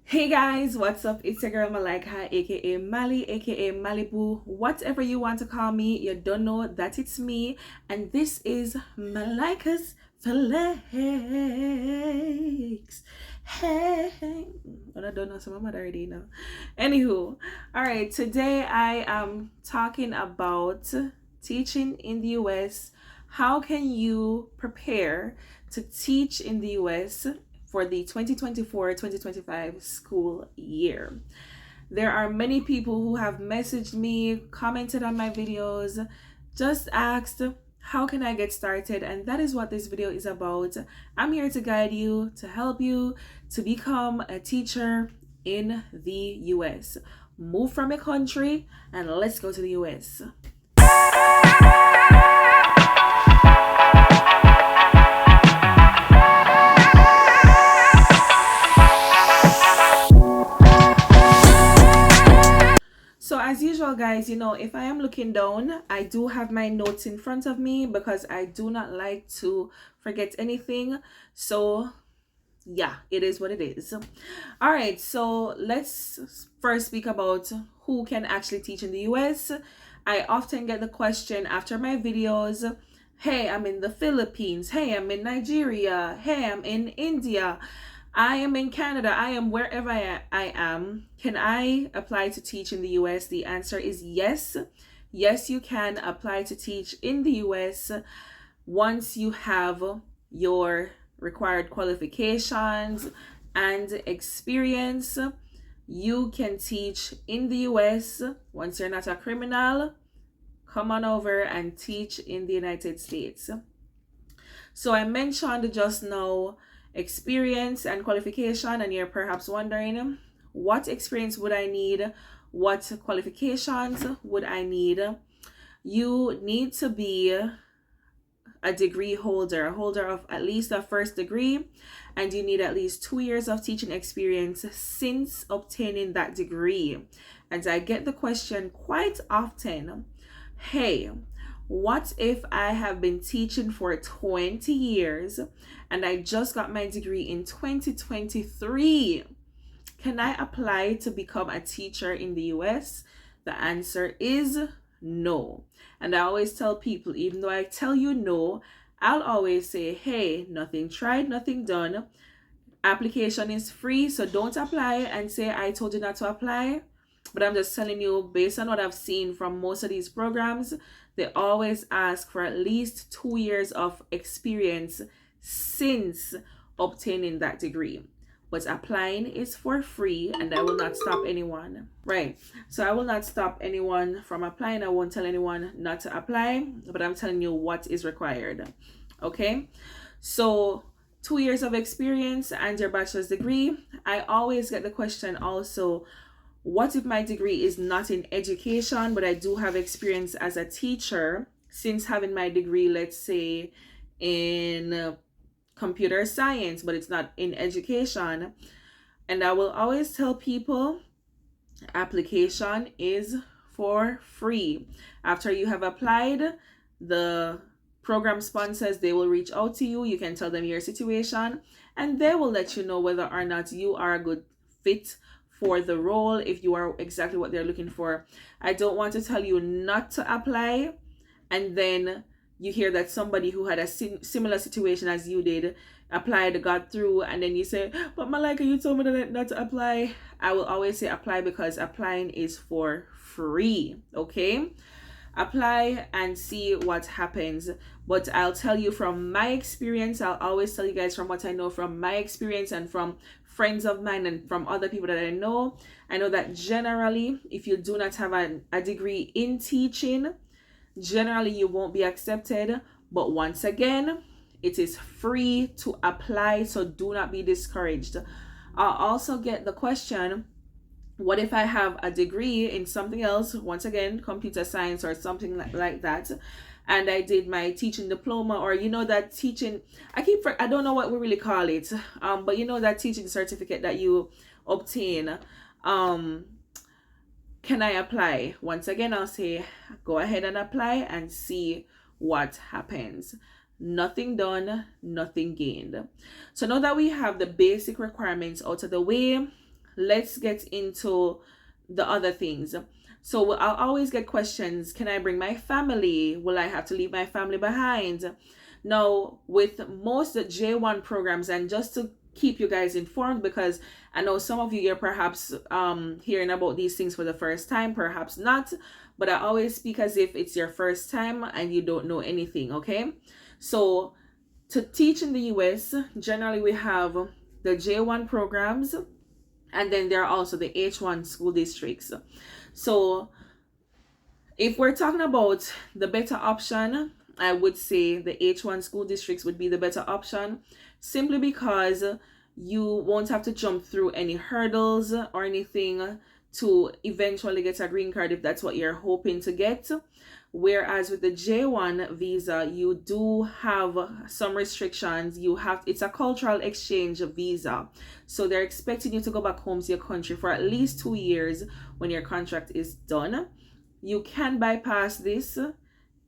Hey guys, what's up? It's your girl Malika, aka Mali, aka Malibu, whatever you want to call me. You don't know that it's me, and this is Malika's Flex. Hey, but I don't know, some of them already know. Anywho, all right, today I am talking about teaching in the US. How can you prepare to teach in the US for the 2024-2025 school year? There are many people who have messaged me, commented on my videos, just asked, how can I get started? And that is what this video is about. I'm here to guide you, to help you to become a teacher in the US. Move from a country and let's go to the US. So as usual, guys, if I am looking down, I do have my notes in front of me because I do not like to forget anything. So yeah, it is what it is. All right, so let's first speak about who can actually teach in the US. I often get the question after my videos, hey, I'm in the Philippines. Hey, I'm in Nigeria. Hey, I'm in India. I am in Canada. I am wherever I am. Can I apply to teach in the US? The answer is yes. Yes, you can apply to teach in the US once you have your required qualifications and experience. You can teach in the US. Once you're not a criminal, come on over and teach in the United States. So I mentioned just now experience and qualification, and you're perhaps wondering, what experience would I need? What qualifications would I need? You need to be a degree holder, a holder of at least a first degree, and you need at least 2 years of teaching experience since obtaining that degree. And I get the question quite often, hey, what if I have been teaching for 20 years and I just got my degree in 2023? Can I apply to become a teacher in the US? The answer is no. And I always tell people, even though I tell you no, I'll always say, hey, nothing tried, nothing done. Application is free, so don't apply and say I told you not to apply. But I'm just telling you, based on what I've seen from most of these programs, they always ask for at least 2 years of experience since obtaining that degree. But applying is for free, and I will not stop anyone. Right. So I will not stop anyone from applying. I won't tell anyone not to apply, but I'm telling you what is required. Okay. So 2 years of experience and your bachelor's degree. I always get the question also, what if my degree is not in education, but I do have experience as a teacher since having my degree, let's say, in computer science, but it's not in education? And I will always tell people, application is for free. After you have applied, the program sponsors, they will reach out to you. You can tell them your situation and they will let you know whether or not you are a good fit for the role, if you are exactly what they're looking for. I don't want to tell you not to apply and then you hear that somebody who had a similar situation as you did applied, got through, and then you say, but Malika, you told me that not to apply. I will always say apply because applying is for free. Okay, apply and see what happens. But I'll tell you from my experience, I'll always tell you guys from what I know from my experience and from friends of mine and from other people that I know that generally, if you do not have a degree in teaching, generally you won't be accepted. But once again, it is free to apply, so do not be discouraged. I'll also get the question, what if I have a degree in something else, once again, computer science or something like that, and I did my teaching diploma, or that teaching, I don't know what we really call it, but that teaching certificate that you obtain, can I apply? Once again, I'll say go ahead and apply and see what happens. Nothing done, nothing gained. So now that we have the basic requirements out of the way, let's get into the other things. So I'll always get questions. Can I bring my family? Will I have to leave my family behind? Now, with most J1 programs, and just to keep you guys informed, because I know some of you are perhaps hearing about these things for the first time, perhaps not, but I always speak as if it's your first time and you don't know anything, okay? So to teach in the US, generally we have the J1 programs, and then there are also the H1 school districts. So if we're talking about the better option, I would say the H1 school districts would be the better option, simply because you won't have to jump through any hurdles or anything to eventually get a green card if that's what you're hoping to get. Whereas with the J1 visa, you do have some restrictions. It's a cultural exchange visa. So they're expecting you to go back home to your country for at least 2 years when your contract is done. You can bypass this.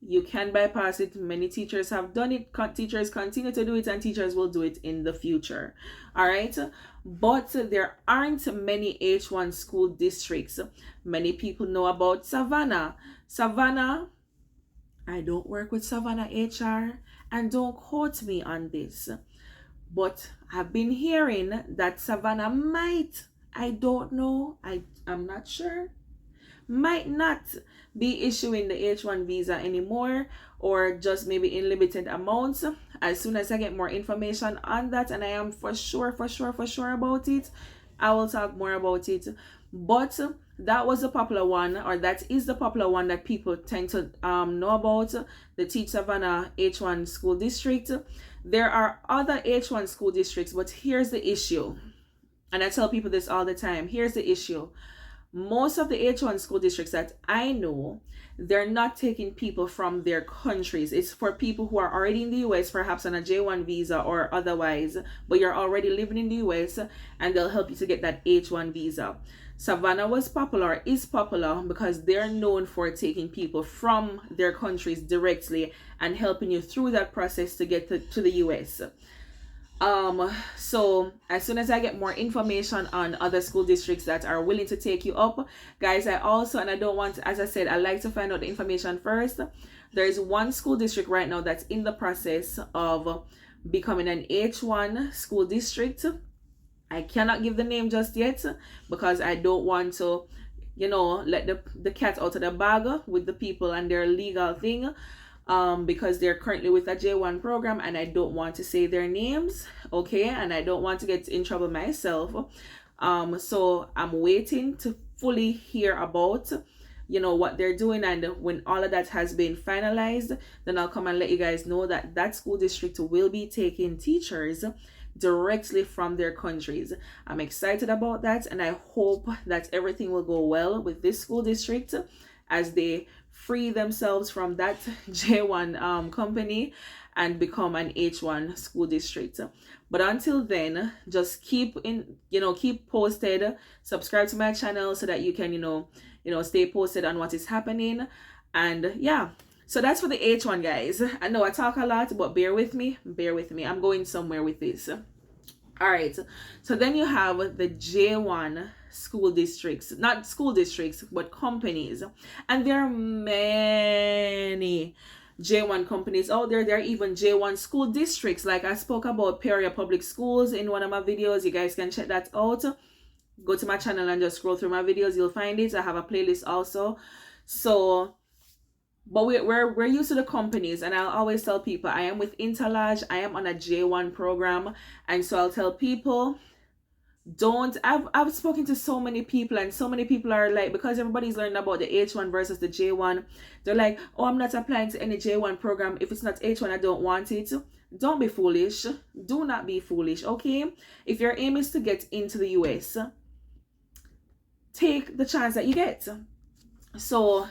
You can bypass it. Many teachers have done it. Teachers continue to do it, and teachers will do it in the future. All right. But there aren't many H1 school districts. Many people know about Savannah. Savannah, I don't work with Savannah HR, and don't quote me on this, but I've been hearing that Savannah might, I don't know, I'm not sure, might not be issuing the H1 visa anymore, or just maybe in limited amounts. As soon as I get more information on that, and I am for sure about it, I will talk more about it. But that was the popular one, or that is the popular one that people tend to know about, the Teach Savannah H1 school district. There are other H1 school districts, but here's the issue, and I tell people this all the time. Here's the issue. Most of the H1 school districts that I know, they're not taking people from their countries. It's for people who are already in the US, perhaps on a J1 visa or otherwise, but you're already living in the US, and they'll help you to get that H1 visa. Savannah is popular because they're known for taking people from their countries directly and helping you through that process to get to the US. So as soon as I get more information on other school districts that are willing to take you up, guys, I don't want, as I said, I like to find out the information first. There is one school district right now that's in the process of becoming an H1 school district. I cannot give the name just yet because I don't want to, let the cat out of the bag with the people and their legal thing. Because they're currently with a J1 program, and I don't want to say their names, okay? And I don't want to get in trouble myself. So I'm waiting to fully hear about, what they're doing, and when all of that has been finalized, then I'll come and let you guys know that that school district will be taking teachers directly from their countries. I'm excited about that, and I hope that everything will go well with this school district as they free themselves from that J1 company and become an H1 school district. But until then, just keep posted, subscribe to my channel so that you can stay posted on what is happening. And yeah, so that's for the H1, guys. I know I talk a lot, but bear with me. I'm going somewhere with this. All right, so then you have the J1 school districts, not school districts, but companies. And there are many J1 companies out there. There are even J1 school districts. Like I spoke about Peoria Public Schools in one of my videos. You guys can check that out. Go to my channel and just scroll through my videos. You'll find it. I have a playlist also. So, but we're used to the companies, and I'll always tell people I am with Interlage. I am on a J1 program, and so I'll tell people, I've spoken to so many people, and so many people are like, because everybody's learning about the H1 versus the J1, they're like, oh, I'm not applying to any J1 program. If it's not H1, I don't want it. Don't be foolish. Do not be foolish, okay? If your aim is to get into the US, take the chance that you get. So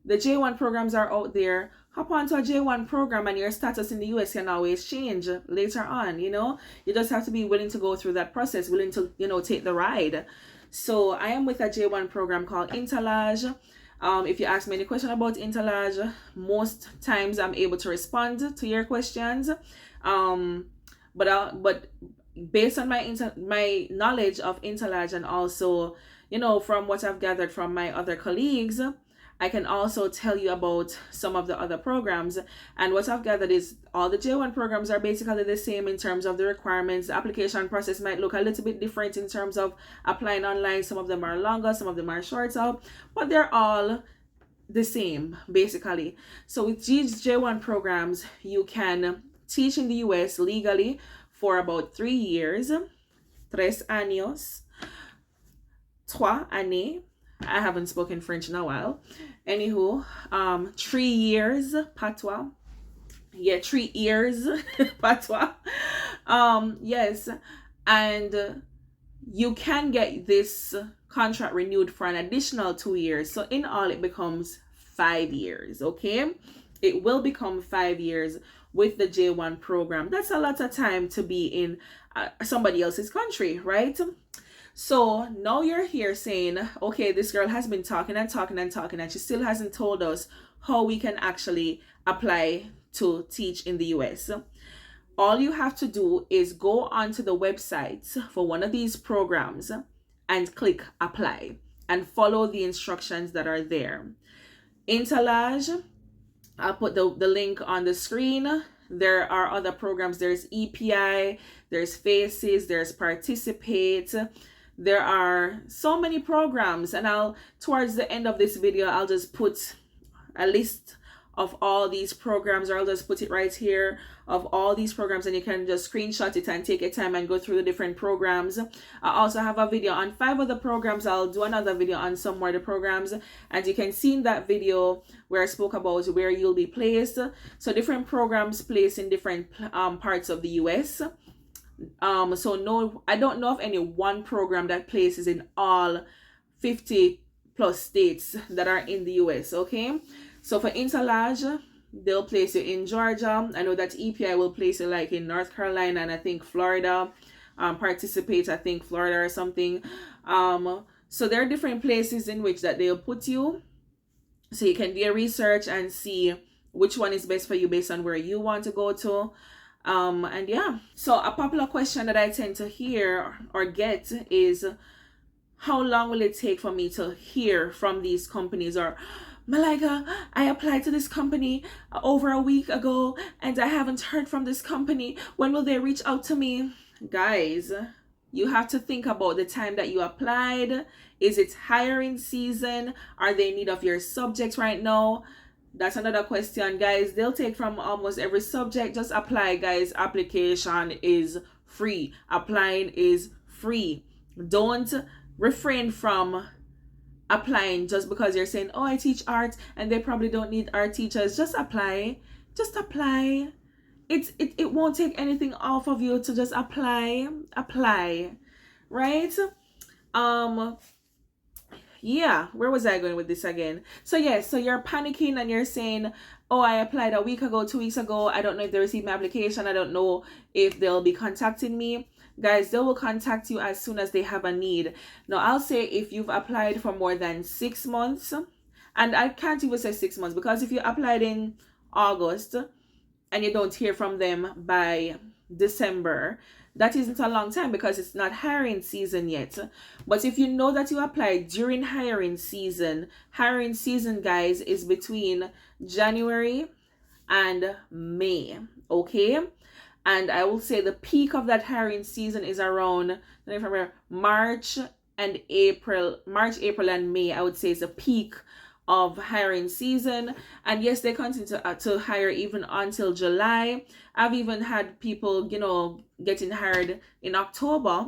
the J1 programs are out there. Hop onto a J1 program, and your status in the US can always change later on. You just have to be willing to go through that process, willing to take the ride. So I am with a J1 program called Interlage. If you ask me any question about Interlage, most times I'm able to respond to your questions. But based on my knowledge of Interlodge, and also, from what I've gathered from my other colleagues, I can also tell you about some of the other programs. And what I've gathered is all the J1 programs are basically the same in terms of the requirements. The application process might look a little bit different in terms of applying online. Some of them are longer, some of them are shorter, but they're all the same basically. So with these J1 programs, you can teach in the US legally for about 3 years. 3 años. 3 années. I haven't spoken French in a while. Anywho, 3 years, patois. Yeah, 3 years, patois. Yes, and you can get this contract renewed for an additional 2 years. So in all, it becomes 5 years. Okay, it will become 5 years with the J1 program. That's a lot of time to be in somebody else's country, right? So now you're here saying, okay, this girl has been talking and talking and talking, and she still hasn't told us how we can actually apply to teach in the US. All you have to do is go onto the website for one of these programs and click apply and follow the instructions that are there. Interlodge, I'll put the link on the screen. There are other programs. There's EPI, there's FACES, there's Participate. There are so many programs, and towards the end of this video, I'll just put a list of all these programs, or I'll just put it right here of all these programs, and you can just screenshot it and take your time and go through the different programs. I also have a video on 5 of the programs. I'll do another video on some more of the programs, and you can see in that video where I spoke about where you'll be placed. So different programs placed in different parts of the US. So no, I don't know of any one program that places in all 50 plus states that are in the US. Okay, so for Interlodge, they'll place you in Georgia. I know that EPI will place you like in North Carolina and I think Florida. Participate, I think Florida or something. So there are different places in which that they'll put you, so you can do your research and see which one is best for you based on where you want to go to. And yeah, so a popular question that I tend to hear or get is, how long will it take for me to hear from these companies? Or, Malika, I applied to this company over a week ago and I haven't heard from this company. When will they reach out to me? Guys, you have to think about the time that you applied. Is it hiring season? Are they in need of your subject right now? That's another question, guys. They'll take from almost every subject. Just apply, guys. Application is free. Applying is free. Don't refrain from applying just because you're saying, oh, I teach art and they probably don't need art teachers. Just apply. Just apply. It won't take anything off of you to just apply. Right? Yeah, where was I going with this again? So yes, so you're panicking and you're saying, oh, I applied a week ago, 2 weeks ago. I don't know if they received my application. I don't know if they'll be contacting me. Guys, they will contact you as soon as they have a need. Now, I'll say if you've applied for more than 6 months, and I can't even say 6 months, because if you applied in August and you don't hear from them by December, that isn't a long time because it's not hiring season yet. But if you know that you applied during hiring season, guys, is between January and May, okay? And I will say the peak of that hiring season is around March, April, and May. I would say is the peak of hiring season. And yes, they continue to hire even until July. I've even had people, getting hired in October,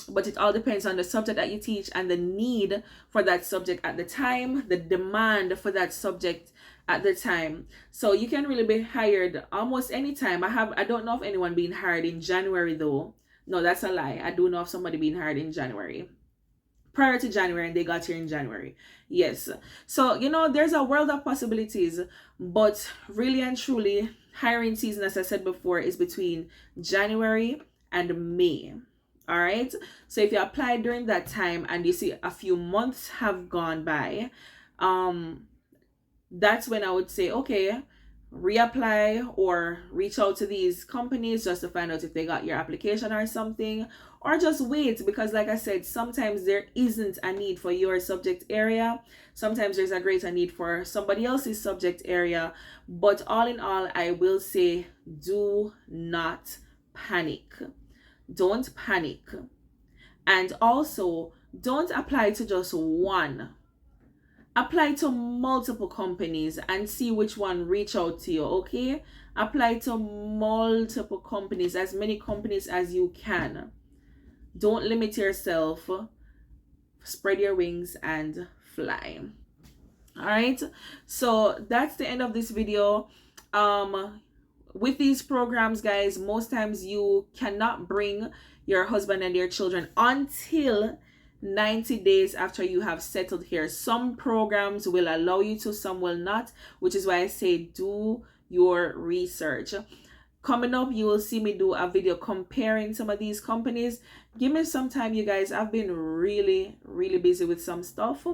but it all depends on the subject that you teach and the need for that subject at the time, the demand for that subject at the time. So you can really be hired almost anytime. I don't know of anyone being hired in January though. No, that's a lie. I do know of somebody being hired in January, prior to January, and they got here in January. Yes. So, there's a world of possibilities, but really and truly, hiring season, as I said before, is between January and May. All right. So if you applied during that time and you see a few months have gone by, that's when I would say, okay, reapply or reach out to these companies just to find out if they got your application or something, or just wait, because like I said, sometimes there isn't a need for your subject area. Sometimes there's a greater need for somebody else's subject area. But all in all, I will say, do not panic. Don't panic. And also, don't apply to just one. Apply to multiple companies and see which one reach out to you, okay? Apply to multiple companies, as many companies as you can. Don't limit yourself. Spread your wings and fly. All right, so that's the end of this video. With these programs, guys, most times you cannot bring your husband and your children until 90 days after you have settled here. Some programs will allow you to, some will not, which is why I say do your research. Coming up, you will see me do a video comparing some of these companies. Give me some time, you guys. I've been really busy with some stuff,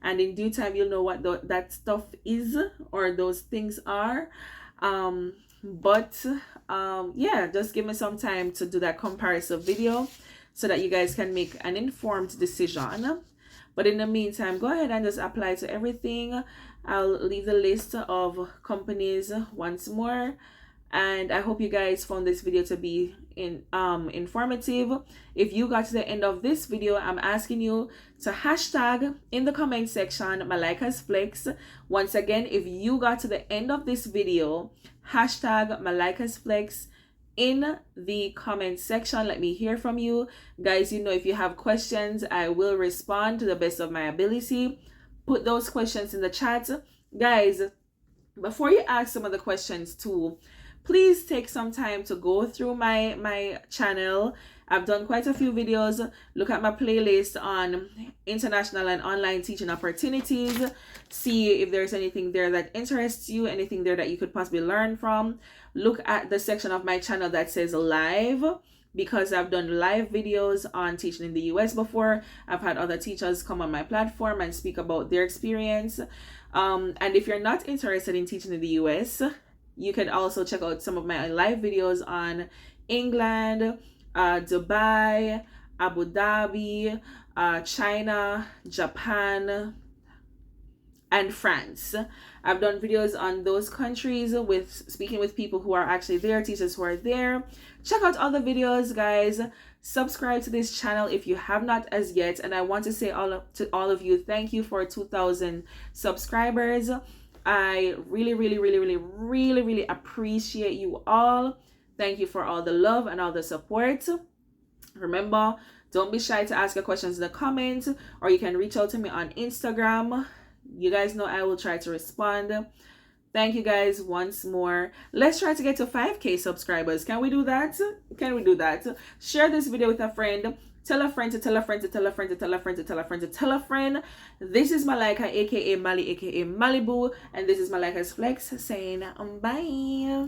and in due time you'll know what that stuff is, or those things are. Yeah, just give me some time to do that comparison video so that you guys can make an informed decision. But in the meantime, go ahead and just apply to everything. I'll leave the list of companies once more. And I hope you guys found this video to be informative. If you got to the end of this video, I'm asking you to hashtag in the comment section malikasflex. Once again, if you got to the end of this video, hashtag malikasflex in the comment section. Let me hear from you guys. You know, if you have questions, I will respond to the best of my ability. Put those questions in the chat, guys. Before you ask some of the questions too, please take some time to go through my channel. I've done quite a few videos. Look at my playlist on international and online teaching opportunities. See if there's anything there that interests you, anything there that you could possibly learn from. Look at the section of my channel that says live, because I've done live videos on teaching in the US before. I've had other teachers come on my platform and speak about their experience. And if you're not interested in teaching in the US, you can also check out some of my live videos on England, Dubai, Abu Dhabi, China, Japan, and France. I've done videos on those countries with speaking with people who are actually there, teachers who are there. Check out all the videos, guys. Subscribe to this channel if you have not as yet. And I want to say to all of you, thank you for 2,000 subscribers. I really appreciate you all. Thank you for all the love and all the support. Remember, don't be shy to ask your questions in the comments, or you can reach out to me on Instagram. You guys know I will try to respond. Thank you guys once more. Let's try to get to 5K subscribers. Can we do that? Can we do that? Share this video with a friend. Tell a friend to tell a friend to tell a friend to tell a friend to tell a friend to tell a friend. This is Malika, aka Mali, aka Malibu, and this is Malika's Flex saying bye.